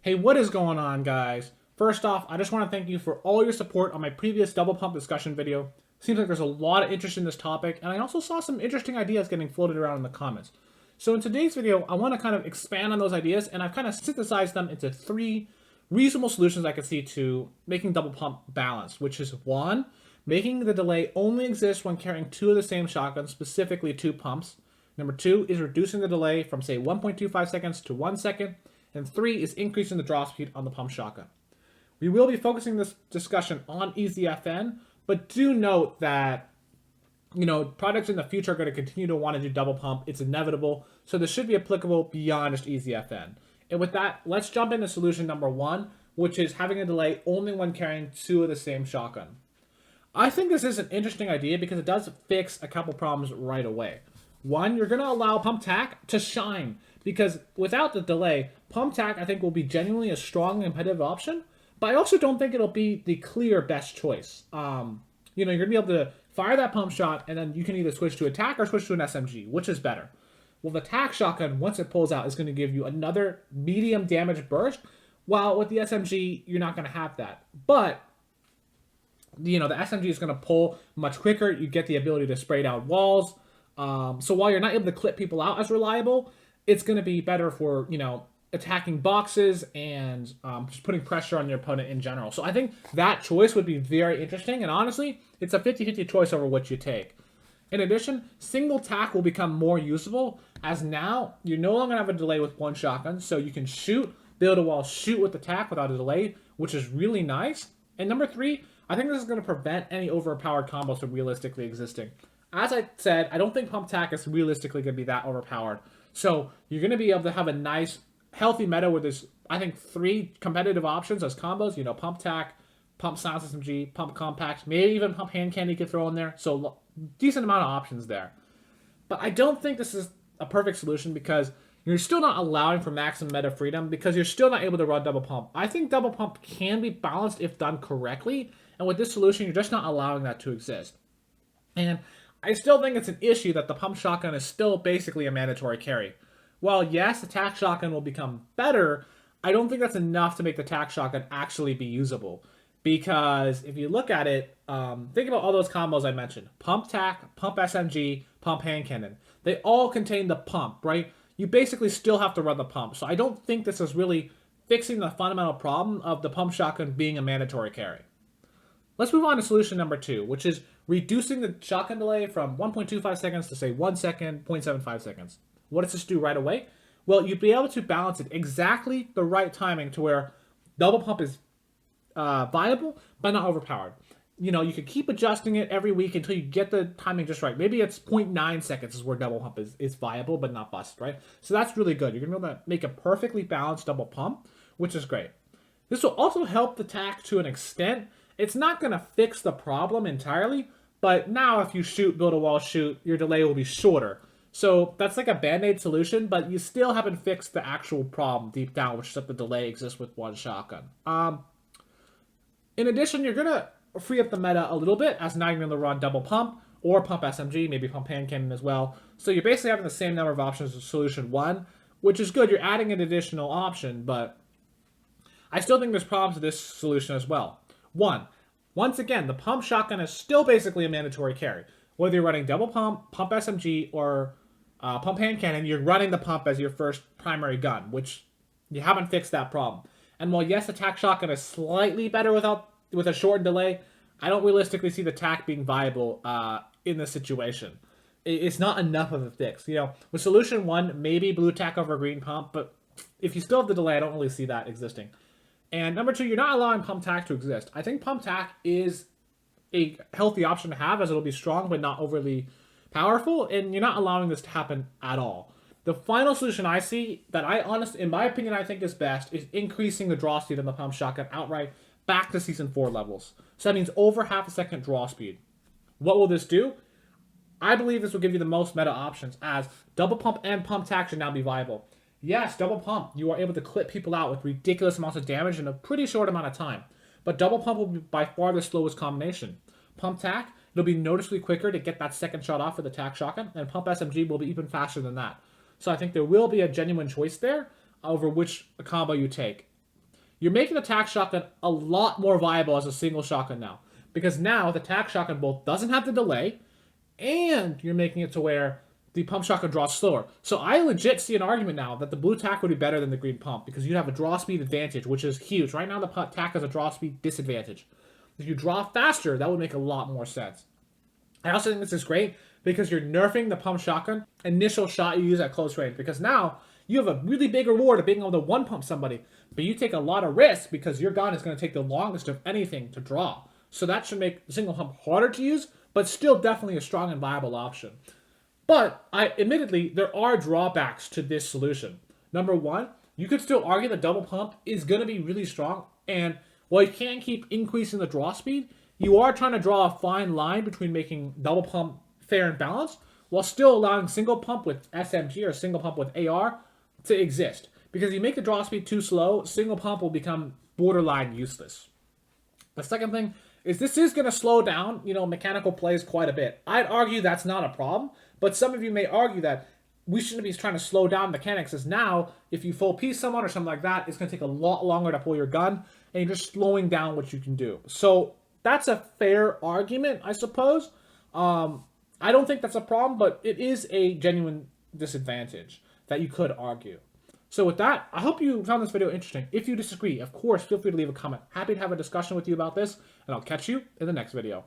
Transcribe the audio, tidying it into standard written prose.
Hey, what is going on, guys? First off, I just want to thank you for all your support on my previous double pump discussion video. Seems like there's a lot of interest in this topic, and I also saw some interesting ideas getting floated around in the comments. So in today's video, I want to kind of expand on those ideas, and I've kind of synthesized them into three reasonable solutions I could see to making double pump balanced, which is one, making the delay only exist when carrying two of the same shotguns, specifically two pumps. Number two is reducing the delay from, say, 1.25 seconds to 1 second. And three is increasing the draw speed on the pump shotgun. We will be focusing this discussion on EZFN, but do note that, products in the future are going to continue to want to do double pump. It's inevitable. So this should be applicable beyond just EZFN. And with that, let's jump into solution number one, which is having a delay only when carrying two of the same shotgun. I think this is an interesting idea because it does fix a couple problems right away. One, you're going to allow pump tack to shine because without the delay, pump tack I think will be genuinely a strong competitive option, but I also don't think it'll be the clear best choice. You're going to be able to fire that pump shot and then you can either switch to attack or switch to an SMG, which is better. Well, the tack shotgun, once it pulls out, is going to give you another medium damage burst, while with the SMG, you're not going to have that. But the SMG is going to pull much quicker. You get the ability to spray down walls. So while you're not able to clip people out as reliable, it's going to be better for, attacking boxes and just putting pressure on your opponent in general. So I think that choice would be very interesting. And honestly, it's a 50-50 choice over what you take. In addition, single tack will become more usable as now you no longer have a delay with one shotgun. So you can shoot, build a wall, shoot with the tack without a delay, which is really nice. And number three, I think this is going to prevent any overpowered combos from realistically existing. As I said, I don't think pump tack is realistically going to be that overpowered. So you're going to be able to have a nice, healthy meta where there's, I think, three competitive options as combos. Pump tack, pump silence SMG, pump compact, maybe even pump hand candy you could throw in there. So decent amount of options there. But I don't think this is a perfect solution because you're still not allowing for maximum meta freedom because you're still not able to run double pump. I think double pump can be balanced if done correctly. And with this solution, you're just not allowing that to exist. And I still think it's an issue that the pump shotgun is still basically a mandatory carry. While yes, the tack shotgun will become better, I don't think that's enough to make the tack shotgun actually be usable. Because if you look at it, think about all those combos I mentioned. Pump tack, pump SMG, pump hand cannon. They all contain the pump, right? You basically still have to run the pump. So I don't think this is really fixing the fundamental problem of the pump shotgun being a mandatory carry. Let's move on to solution number two, which is reducing the shotgun delay from 1.25 seconds to, say, 1 second, 0.75 seconds. What does this do right away? Well, you'd be able to balance it exactly the right timing to where double pump is viable, but not overpowered. You could keep adjusting it every week until you get the timing just right. Maybe it's 0.9 seconds is where double pump is viable, but not bust, right? So that's really good. You're going to be able to make a perfectly balanced double pump, which is great. This will also help the tack to an extent. It's not going to fix the problem entirely, but now if you shoot, build a wall, shoot, your delay will be shorter. So that's like a band-aid solution, but you still haven't fixed the actual problem deep down, which is that the delay exists with one shotgun. In addition, you're going to free up the meta a little bit, as now you're going to run double pump or pump SMG, maybe pump hand cannon as well. So you're basically having the same number of options as solution one, which is good. You're adding an additional option, but I still think there's problems with this solution as well. One, once again, the pump shotgun is still basically a mandatory carry. Whether you're running double pump, pump SMG, or pump hand cannon, you're running the pump as your first primary gun, which you haven't fixed that problem. And while yes, the tack shotgun is slightly better with a shortened delay, I don't realistically see the tack being viable in this situation. It's not enough of a fix. With solution one, maybe blue tack over green pump, but if you still have the delay, I don't really see that existing. And number two, you're not allowing pump tack to exist. I think pump tack is a healthy option to have as it'll be strong but not overly powerful, and you're not allowing this to happen at all. The final solution I see that in my opinion, I think is best is increasing the draw speed on the pump shotgun outright back to Season 4 levels. So that means over half a second draw speed. What will this do? I believe this will give you the most meta options as double pump and pump tack should now be viable. Yes, double pump, you are able to clip people out with ridiculous amounts of damage in a pretty short amount of time. But double pump will be by far the slowest combination. Pump tack, it'll be noticeably quicker to get that second shot off with the tack shotgun, and pump SMG will be even faster than that. So I think there will be a genuine choice there over which combo you take. you're making the tac shotgun a lot more viable as a single shotgun now. Because now the tac shotgun both doesn't have the delay, and you're making it to where the pump shotgun draws slower. So I legit see an argument now that the blue tac would be better than the green pump because you have a draw speed advantage, which is huge. Right now the tac has a draw speed disadvantage. If you draw faster, that would make a lot more sense. I also think this is great because you're nerfing the pump shotgun initial shot you use at close range, because now you have a really big reward of being able to one pump somebody, but you take a lot of risk because your gun is going to take the longest of anything to draw. So that should make the single pump harder to use, but still definitely a strong and viable option. But admittedly, there are drawbacks to this solution. Number one, you could still argue the double pump is going to be really strong, and while you can't keep increasing the draw speed, you are trying to draw a fine line between making double pump fair and balanced while still allowing single pump with SMG or single pump with AR to exist. Because if you make the draw speed too slow, single pump will become borderline useless. The second thing is this is going to slow down, mechanical plays quite a bit. I'd argue that's not a problem, but some of you may argue that we shouldn't be trying to slow down mechanics, as now, if you full piece someone or something like that, it's going to take a lot longer to pull your gun, and you're just slowing down what you can do. So that's a fair argument, I suppose. I don't think that's a problem, but it is a genuine disadvantage that you could argue. So with that, I hope you found this video interesting. If you disagree, of course, feel free to leave a comment. Happy to have a discussion with you about this, and I'll catch you in the next video.